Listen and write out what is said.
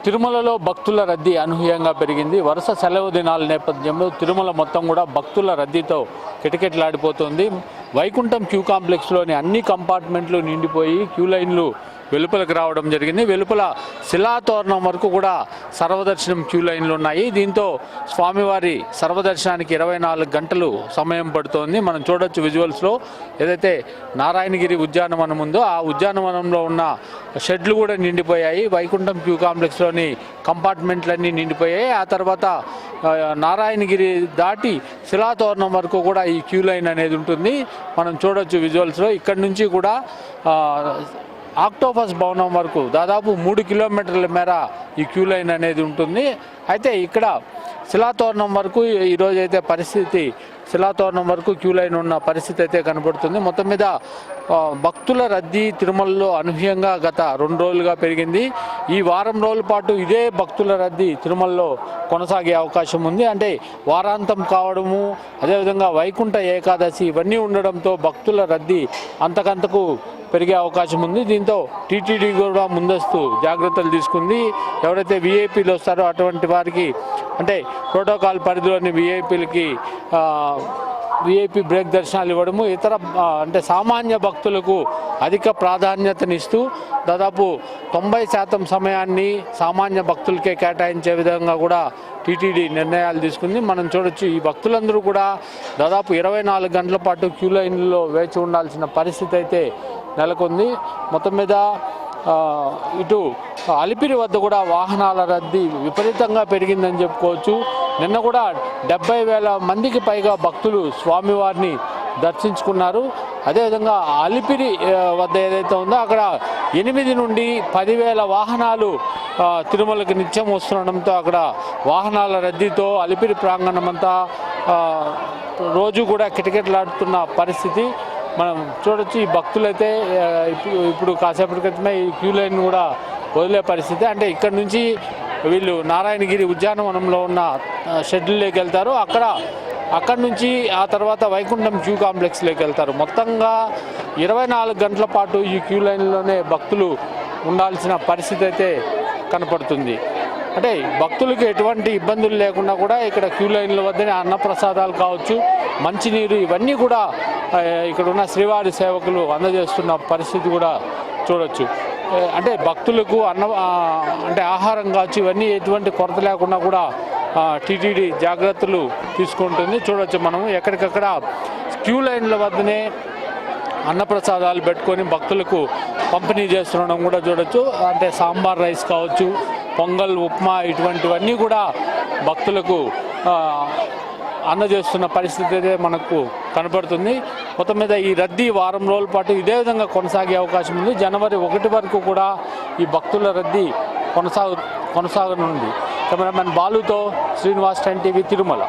తిరుమలలో భక్తుల రద్దీ అనూహ్యంగా పెరిగింది. వరుస సెలవు దినాల నేపథ్యంలో తిరుమల మొత్తం కూడా భక్తుల రద్దీతో కిటకిటలాడిపోతుంది. వైకుంఠం క్యూ కాంప్లెక్స్లోని అన్ని కంపార్ట్మెంట్లు నిండిపోయి క్యూ లైన్లు వెలుపలకు రావడం జరిగింది. వెలుపల శిలాతోరణం వరకు కూడా సర్వదర్శనం క్యూ లైన్లు ఉన్నాయి. దీంతో స్వామివారి సర్వదర్శనానికి 24 గంటలు సమయం పడుతోంది. మనం చూడొచ్చు విజువల్స్లో. ఏదైతే నారాయణగిరి ఉద్యానవనం ఉందో ఆ ఉద్యానవనంలో ఉన్న షెడ్లు కూడా నిండిపోయాయి. వైకుంఠం క్యూ కాంప్లెక్స్లోని కంపార్ట్మెంట్లన్నీ నిండిపోయాయి. ఆ తర్వాత నారాయణగిరి దాటి శిలాతోరణం వరకు కూడా ఈ క్యూ లైన్ అనేది ఉంటుంది. మనం చూడొచ్చు విజువల్స్లో. ఇక్కడి నుంచి కూడా ఆక్టోపస్ భవనం వరకు దాదాపు 3 కిలోమీటర్ల మేర ఈ క్యూ లైన్ అనేది ఉంటుంది. అయితే ఇక్కడ శిలాతోరణం వరకు ఈరోజు అయితే పరిస్థితి శిలాతోరణం వరకు క్యూ లైన్ ఉన్న పరిస్థితి అయితే కనబడుతుంది. మొత్తం మీద భక్తుల రద్దీ తిరుమలలో అనూహ్యంగా గత 2 రోజులుగా పెరిగింది. ఈ వారం రోజుల పాటు ఇదే భక్తుల రద్దీ తిరుమలలో కొనసాగే అవకాశం ఉంది. అంటే వారాంతం కావడము, అదేవిధంగా వైకుంఠ ఏకాదశి ఇవన్నీ ఉండడంతో భక్తుల రద్దీ అంతకంతకు పెరిగే అవకాశం ఉంది. దీంతో టీటీడీ కూడా ముందస్తు జాగ్రత్తలు తీసుకుంది. ఎవరైతే వీఐపీలు వస్తారో అటువంటి వారికి, అంటే ప్రోటోకాల్ పరిధిలోని వీఐపీలకి వీఐపీ బ్రేక్ దర్శనాలు ఇవ్వడము, ఇతర అంటే సామాన్య భక్తులకు అధిక ప్రాధాన్యతనిస్తూ దాదాపు 90% సమయాన్ని సామాన్య భక్తులకే కేటాయించే విధంగా కూడా టీటీడీ నిర్ణయాలు తీసుకుంది. మనం చూడొచ్చు ఈ భక్తులందరూ కూడా దాదాపు 24 గంటల పాటు క్యూ లైన్లో వేచి ఉండాల్సిన పరిస్థితి అయితే నెలకొంది. మొత్తం మీద ఇటు అలిపిరి వద్ద కూడా వాహనాల రద్దీ విపరీతంగా పెరిగిందని చెప్పుకోవచ్చు. నిన్న కూడా 70,000 మందికి పైగా భక్తులు స్వామివారిని దర్శించుకున్నారు. అదేవిధంగా అలిపిరి వద్ద ఏదైతే ఉందో అక్కడ 8 నుండి 10,000 వాహనాలు తిరుమలకి నిత్యం వస్తుండడంతో అక్కడ వాహనాల రద్దీతో అలిపిరి ప్రాంగణం అంతా రోజు కూడా కిటకిటలాడుతున్న పరిస్థితి మనం చూడొచ్చు. ఈ భక్తులైతే ఇప్పుడు కాసేపటి క్రితమే ఈ క్యూ లైన్ కూడా వదిలే పరిస్థితి. అంటే ఇక్కడ నుంచి వీళ్ళు నారాయణగిరి ఉద్యానవనంలో ఉన్న షెడ్యూల్లోకి వెళ్తారు. అక్కడ నుంచి ఆ తర్వాత వైకుంఠం క్యూ కాంప్లెక్స్లోకి వెళ్తారు. మొత్తంగా 24 గంటల పాటు ఈ క్యూ లైన్లోనే భక్తులు ఉండాల్సిన పరిస్థితి అయితే కనపడుతుంది. అంటే భక్తులకు ఎటువంటి ఇబ్బందులు లేకుండా కూడా ఇక్కడ క్యూ లైన్ల వద్దనే అన్నప్రసాదాలు కావచ్చు, మంచినీరు ఇవన్నీ కూడా ఇక్కడ ఉన్న శ్రీవారి సేవకులు అందజేస్తున్న పరిస్థితి కూడా చూడొచ్చు. అంటే భక్తులకు అంటే ఆహారం కావచ్చు ఇవన్నీ ఎటువంటి కొరత లేకుండా కూడా టీటీడీ జాగ్రత్తలు తీసుకుంటుంది. చూడొచ్చు మనం ఎక్కడికక్కడ క్యూ లైన్ల వద్దనే అన్నప్రసాదాలు పెట్టుకొని భక్తులకు పంపిణీ చేస్తుండడం కూడా చూడొచ్చు. అంటే సాంబార్ రైస్ కావచ్చు, పొంగల్, ఉప్మా ఇటువంటివన్నీ కూడా భక్తులకు అందజేస్తున్న పరిస్థితి అయితే మనకు కనపడుతుంది. మొత్తం మీద ఈ రద్దీ వారం రోజుల పాటు ఇదే విధంగా కొనసాగే అవకాశం ఉంది. జనవరి 1 వరకు కూడా ఈ భక్తుల రద్దీ కొనసాగనుంది. కెమెరామెన్ బాలుతో శ్రీనివాస్, 10 టీవీ, తిరుమల.